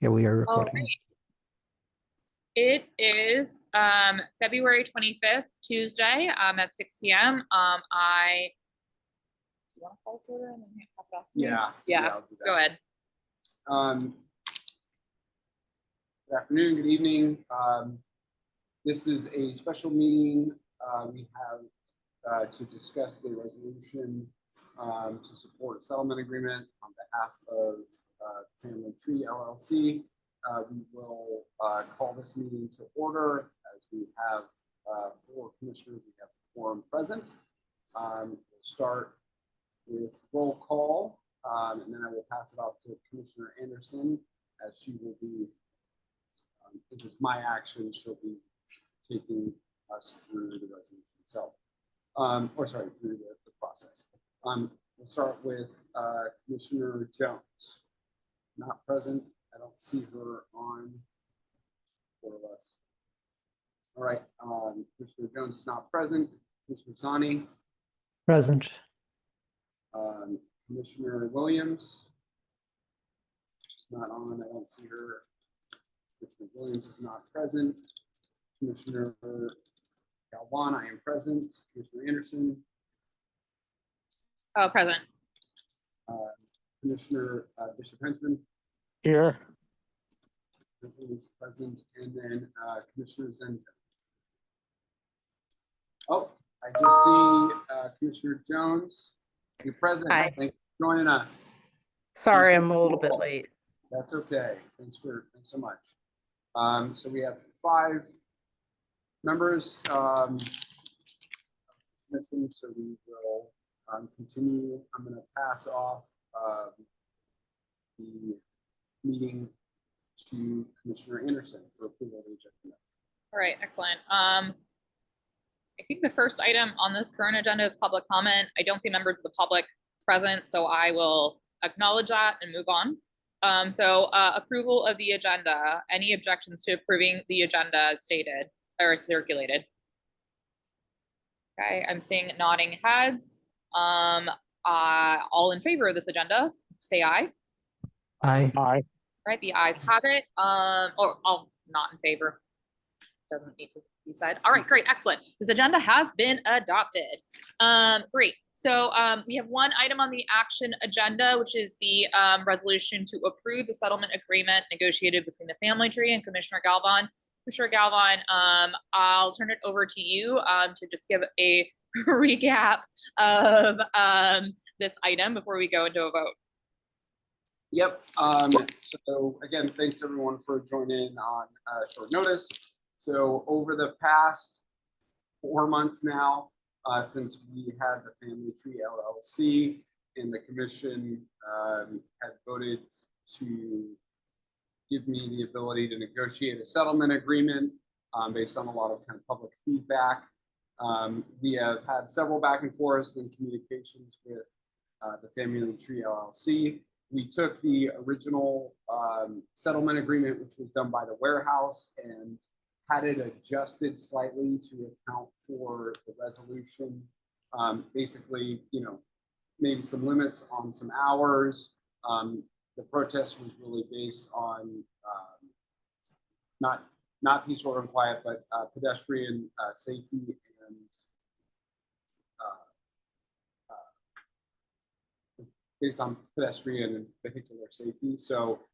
Okay, we are All recording. right. It is February 25th, Tuesday, at 6 p.m. You want to call this order and then pass it off to me? Yeah, I'll do that. go ahead. Good afternoon, good evening. This is a special meeting we have to discuss the resolution to support a settlement agreement on behalf of Family Tree LLC. We will call this meeting to order as we have 4 commissioners. We have 4 present. We'll start with roll call, and then I will pass it off to Commissioner Anderson, as she will be, if it's my action, she'll be taking us through the resolution itself, through the process. We'll start with Commissioner Jones. Not present. I don't see her on 4 of us. All right, Commissioner Jones is not present. Commissioner Sani. Present. Commissioner Williams. She's not on. I don't see her. Commissioner Williams is not present. Commissioner Galvan, I am present. Commissioner Anderson. Oh, present. Commissioner Bishop Henchman. Here. Is present, and then Commissioner Zen. Oh, I just see Commissioner Jones. You're present. Hi. Thanks for joining us. Sorry, I'm a little bit late. That's okay. Thanks so much. So we have 5 members. So we will continue. I'm going to pass off the meeting to Commissioner Anderson for approval of the agenda. All right, excellent. I think the first item on this current agenda is public comment. I don't see members of the public present, so I will acknowledge that and move on. Approval of the agenda. Any objections to approving the agenda as stated or circulated? Okay, I'm seeing nodding heads. All in favor of this agenda, say aye. Aye. Aye. Right, the ayes have it. Or all not in favor. Doesn't need to be said. All right, great, excellent. This agenda has been adopted. Great. So we have one item on the action agenda, which is the resolution to approve the settlement agreement negotiated between the Family Tree and Commissioner Galvan. Commissioner Galvan, I'll turn it over to you to just give a recap of this item before we go into a vote. Yep. So again, thanks everyone for joining on short notice. So over the past 4 months now, since we had the Family Tree LLC and the commission had voted to give me the ability to negotiate a settlement agreement based on a lot of kind of public feedback. We have had several back and forths and communications with the Family Tree LLC. We took the original settlement agreement, which was done by the warehouse, and had it adjusted slightly to account for the resolution. Basically, maybe some limits on some hours. The protest was really based on not peace, order, and quiet, but pedestrian safety and based on pedestrian and vehicular safety. So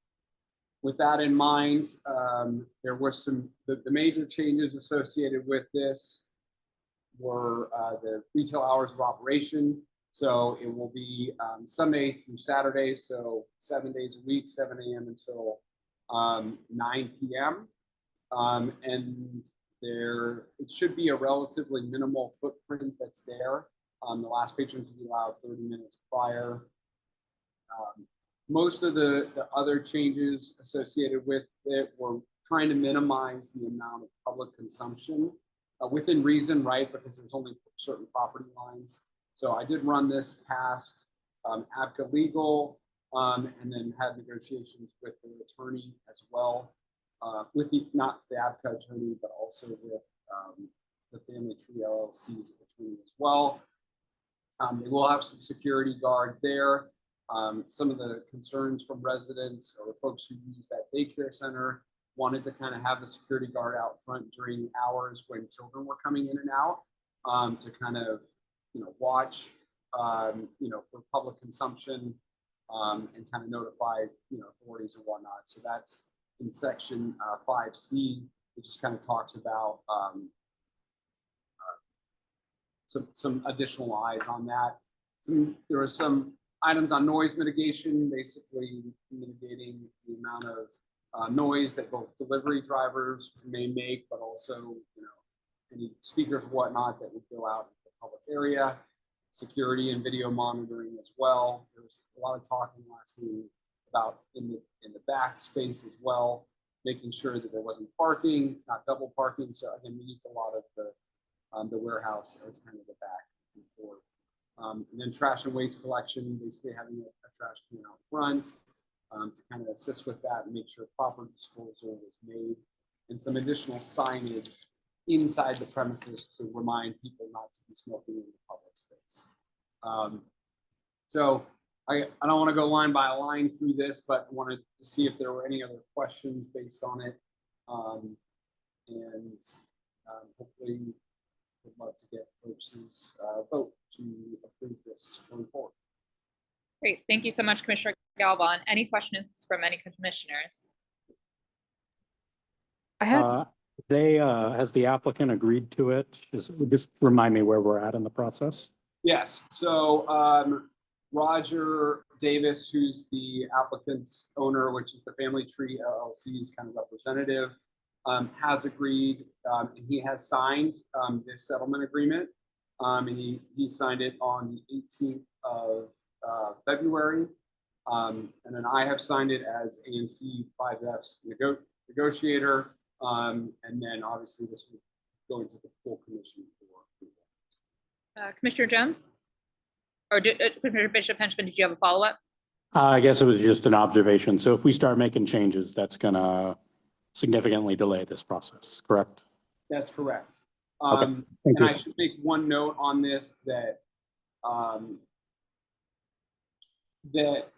with that in mind, there were the major changes associated with this were the retail hours of operation. So it will be Sunday through Saturday, so 7 days a week, 7 a.m. until 9 p.m. And it should be a relatively minimal footprint that's there. The last patron to be allowed 30 minutes prior. Most of the other changes associated with it were trying to minimize the amount of public consumption within reason, right? Because there's only certain property lines. So I did run this past ABCA Legal and then had negotiations with the attorney as well, not the ABCA attorney, but also with the Family Tree LLC's attorney as well. They will have some security guard there. Some of the concerns from residents or folks who use that daycare center wanted to kind of have a security guard out front during hours when children were coming in and out, to kind of, watch, for public consumption, and kind of notify, authorities and whatnot. So that's in section 5C, which just kind of talks about some additional eyes on that. There are some items on noise mitigation, basically mitigating the amount of noise that both delivery drivers may make, but also, any speakers and whatnot that would go out in the public area. Security and video monitoring as well. There was a lot of talking last meeting about in the back space as well, making sure that there wasn't parking, not double parking. So again, we used a lot of the warehouse as kind of the back and forth. And then trash and waste collection, basically having a trash can out front to kind of assist with that and make sure proper disposal was made, and some additional signage inside the premises to remind people not to be smoking in the public space. So I don't want to go line by line through this, but I wanted to see if there were any other questions based on it. And hopefully would love to get folks' vote to approve this going forward. Great, thank you so much, Commissioner Galvin. Any questions from any commissioners? I have, Has the applicant agreed to it? Just remind me where we're at in the process. Yes, so Roger Davis, who's the applicant's owner, which is the Family Tree LLC's kind of representative, has agreed, and he has signed this settlement agreement, and he signed it on the 18th of February, and then I have signed it as ANC 5F's negotiator, and then obviously this would go into the full commission for approval. Commissioner Jones? Or Commissioner Bishop-Henchman, did you have a follow-up? I guess it was just an observation. So if we start making changes, that's gonna significantly delay this process, correct? That's correct. Okay, And thank you. I should make one note on this that that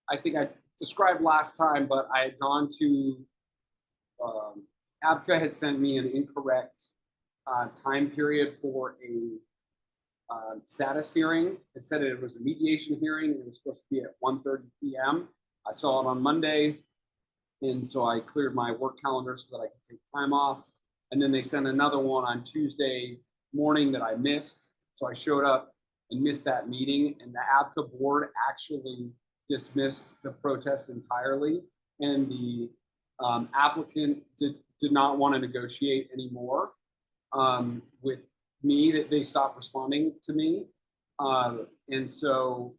I think I described last time, but I had gone to ABCA had sent me an incorrect time period for a status hearing. It said it was a mediation hearing. It was supposed to be at 1:30 p.m. I saw it on Monday, and so I cleared my work calendar so that I could take time off. And then they sent another one on Tuesday morning that I missed. So I showed up and missed that meeting, and the ABCA board actually dismissed the protest entirely, and the applicant did not want to negotiate anymore with me. That they stopped responding to me, and so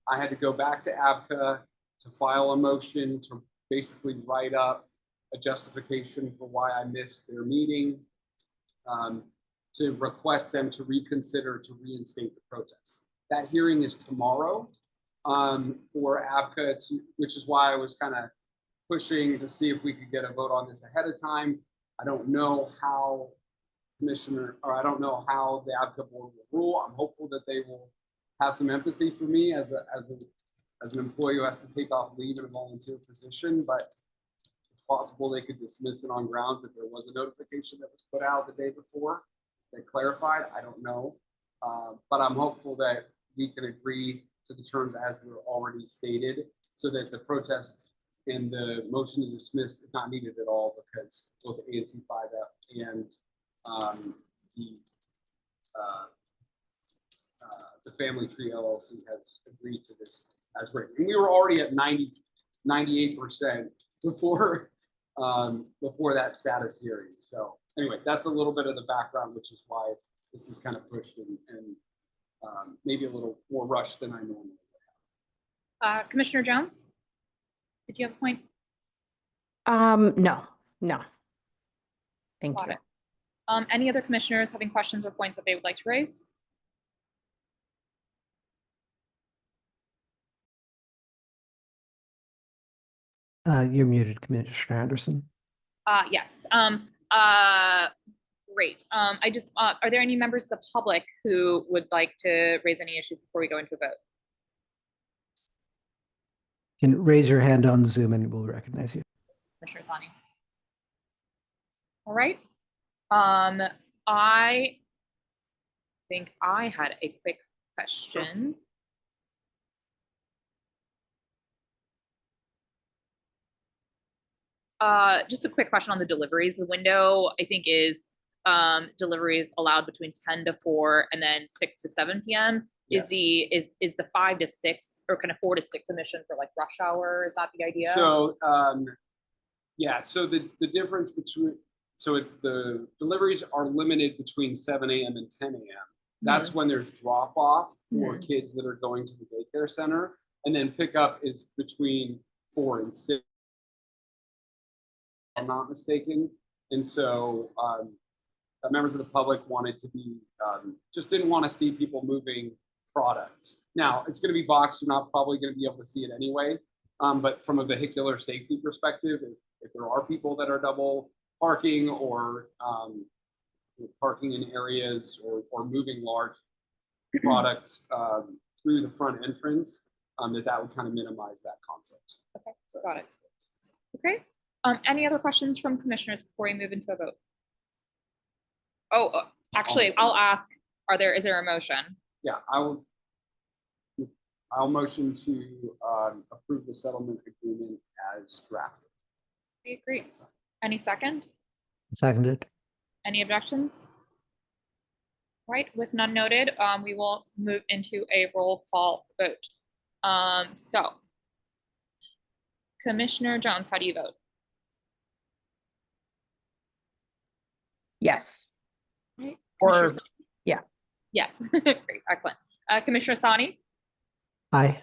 I had to go back to ABCA to file a motion to basically write up a justification for why I missed their meeting, to request them to reconsider to reinstate the protest. That hearing is tomorrow for ABCA, which is why I was kind of pushing to see if we could get a vote on this ahead of time. I don't know how I don't know how the ABCA board will rule. I'm hopeful that they will have some empathy for me as an employee who has to take off leave in a volunteer position, but it's possible they could dismiss it on grounds that there was a notification that was put out the day before that clarified. I don't know, but I'm hopeful that we can agree to the terms as they're already stated, so that the protest and the motion to dismiss is not needed at all, because both ANC 5F and the Family Tree LLC has agreed to this as written. And we were already at 98% before that status hearing. So anyway, that's a little bit of the background, which is why this is kind of pushed and maybe a little more rushed than I normally would have. Commissioner Jones, did you have a point? no. Thank Got you. it. Any other commissioners having questions or points that they would like to raise? You're muted, Commissioner Anderson. Yes. Great. Are there any members of the public who would like to raise any issues before we go into a vote? can raise your hand on Zoom and we'll recognize you. Commissioner Sani. All right. I think I had a quick question. Just a quick question on the deliveries. The window, I think, is deliveries allowed between 10 to 4 and then 6 to 7 p.m. Yes. Is the 5 to 6 or kind of 4 to 6 emission for like rush hour? Is that the idea? So, yeah, so the difference between, the deliveries are limited between 7 a.m. and 10 a.m. That's when there's drop off for kids that are going to the daycare center. And then pickup is between 4 and 6. I'm not mistaken. And so members of the public wanted to be, just didn't want to see people moving product. Now, it's going to be boxed. You're not probably going to be able to see it anyway. But from a vehicular safety perspective, if there are people that are double parking or parking in areas or moving large products through the front entrance, that would kind of minimize that conflict. Okay, got it. Okay. Any other questions from commissioners before we move into a vote? Oh, actually, I'll ask, is there a motion? Yeah, I'll motion to approve the settlement agreement as drafted. Okay, great. Any second? Seconded. Any objections? Right, with none noted, we will move into a roll call vote. So, Commissioner Jones, how do you vote? Yes. Right. Or, Commissioner yeah. Yes, great, excellent. Commissioner Sani? Aye.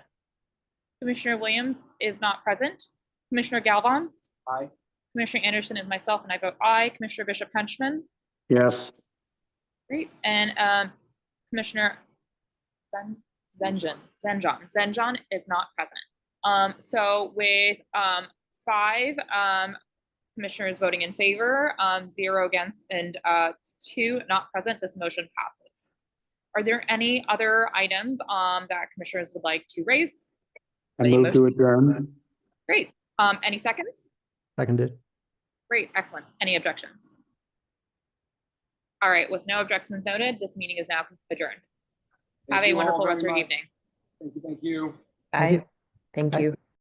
Commissioner Williams is not present. Commissioner Galvin? Aye. Commissioner Anderson is myself, and I vote aye. Commissioner Bishop Henchman? Yes. Great, and Commissioner Zenjon is not present. So with 5 commissioners voting in favor, 0 against, and 2 not present, this motion passes. Are there any other items that commissioners would like to raise? I move to adjourn. Great. Any seconds? Seconded. Great, excellent. Any objections? All right, with no objections noted, this meeting is now adjourned. Thank Have a you all wonderful very rest of your much. evening. Thank you. Thank you. Thank Bye. you.